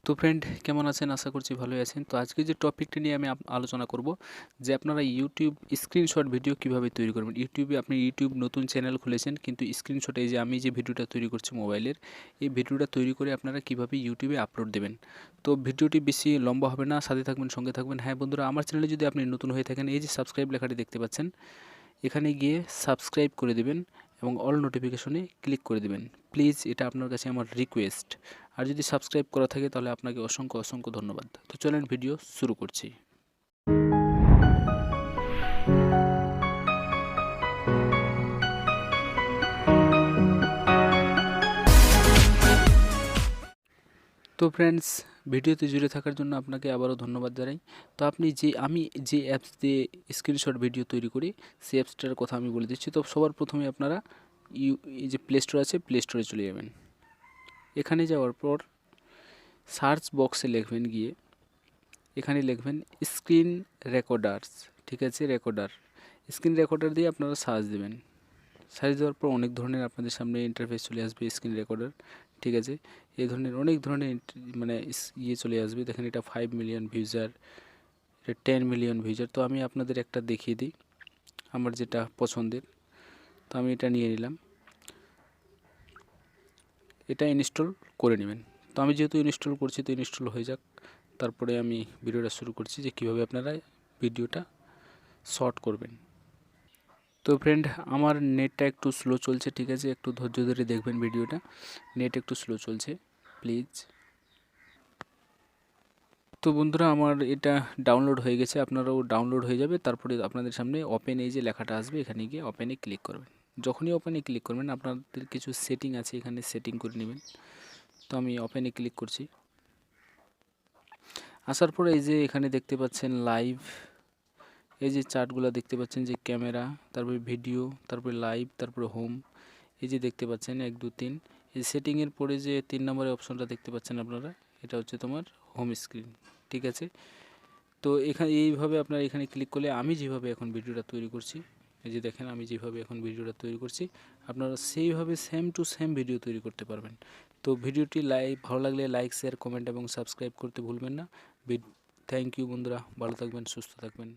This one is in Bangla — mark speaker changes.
Speaker 1: তো ফ্রেন্ড কেমন আছেন? আশা করছি ভালোই আছেন। তো আজকে যে টপিকটা নিয়ে আমি আলোচনা করব যে আপনারা ইউটিউব স্ক্রিনশট ভিডিও কিভাবে তৈরি করবেন। আপনি ইউটিউব নতুন চ্যানেল খুলেছেন কিন্তু স্ক্রিনশটে এই যে আমি যে ভিডিওটা তৈরি করছি মোবাইলের, এই ভিডিওটা তৈরি করে আপনারা কিভাবে ইউটিউবে আপলোড দেবেন। তো ভিডিওটি বেশি লম্বা হবে না, সাথে থাকবেন, সঙ্গে থাকবেন। হ্যাঁ বন্ধুরা, আমার চ্যানেলে যদি আপনি নতুন হয়ে থাকেন, এই যে সাবস্ক্রাইব লেখাটি দেখতে পাচ্ছেন, এখানে গিয়ে সাবস্ক্রাইব করে দেবেন এবং অল নোটিফিকেশনে ক্লিক করে দেবেন। প্লিজ, এটা আপনার কাছে আমার রিকোয়েস্ট। আর যদি সাবস্ক্রাইব করা থাকে তাহলে আপনাকে অসংখ্য অসংখ্য ধন্যবাদ। তো চলেন ভিডিও শুরু করছি। তো ফ্রেন্ডস, ভিডিওতে জুড়ে থাকার জন্য আপনাকে আবারও ধন্যবাদ জানাই। তো আমি যে অ্যাপস দিয়ে স্ক্রিনশট ভিডিও তৈরি করি, সেই অ্যাপসটার কথা আমি বলে দিচ্ছি। তো সবার প্রথমে আপনারা এই যে প্লে স্টোর আছে, প্লে স্টোরে চলে যাবেন। এখানে যাওয়ার পর সার্চ বক্সে লিখবেন, গিয়ে এখানে লিখবেন স্ক্রিন রেকর্ডার্স। ঠিক আছে, রেকর্ডার, স্ক্রিন রেকর্ডার দিয়ে আপনারা সার্চ দেবেন। সার্চ দেওয়ার পর অনেক ধরনের আপনাদের সামনে ইন্টারফেস চলে আসবে স্ক্রিন রেকর্ডার। ঠিক আছে, এই ধরনের অনেক ধরনের চলে আসবে। দেখেন, এটা 5 মিলিয়ন ভিউজার, এটা 10 মিলিয়ন ভিউজার। তো আমি আপনাদের একটা দেখিয়ে দিই আমার যেটা পছন্দের। তো আমি এটা নিয়ে নিলাম, এটা ইনস্টল করে নেবেন। তো আমি যেহেতু ইনস্টল করছি, তো ইনস্টল হয়ে যাক, তারপরে আমি ভিডিওটা শুরু করছি যে কীভাবে আপনারা ভিডিওটা শর্ট করবেন। তো ফ্রেন্ড, আমার নেটটা একটু স্লো চলছে, ঠিক আছে, একটু ধৈর্য ধরে দেখবেন ভিডিওটা। নেট একটু স্লো চলছে, প্লিজ। তো বন্ধুরা, আমার এটা ডাউনলোড হয়ে গেছে, আপনারাও ডাউনলোড হয়ে যাবে। তারপরে আপনাদের সামনে ওপেন এই যে লেখাটা আসবে, এখানে গিয়ে ওপেনে ক্লিক করবেন। যখনই ওপেনে ক্লিক করবেন, আপনাদের কিছু সেটিং আছে, এখানে সেটিং করে নেবেন। তো আমি ওপেনে ক্লিক করছি। আসার পরে এই যে এখানে দেখতে পাচ্ছেন লাইভ, এই যে চার্টগুলো দেখতে পাচ্ছেন, যে ক্যামেরা, তারপরে ভিডিও, তারপরে লাইভ, তারপরে হোম, এই যে দেখতে পাচ্ছেন 1 2 3। এই সেটিংয়ের পরে যে 3 নম্বরের অপশনটা দেখতে পাচ্ছেন আপনারা, এটা হচ্ছে তোমার হোম স্ক্রিন। ঠিক আছে, তো এখানে এইভাবে আপনারা এখানে ক্লিক করলে আমি যেভাবে এখন ভিডিওটা তৈরি করছি, এই যে দেখেন আমি যেভাবে এখন ভিডিওটা তৈরি করছি, আপনারা সেইভাবে সেম টু সেম ভিডিও তৈরি করতে পারবেন। তো ভিডিওটি ভালো লাগলে লাইক, শেয়ার, কমেন্ট এবং সাবস্ক্রাইব করতে ভুলবেন না। থ্যাংক ইউ বন্ধুরা, ভালো থাকবেন, সুস্থ থাকবেন।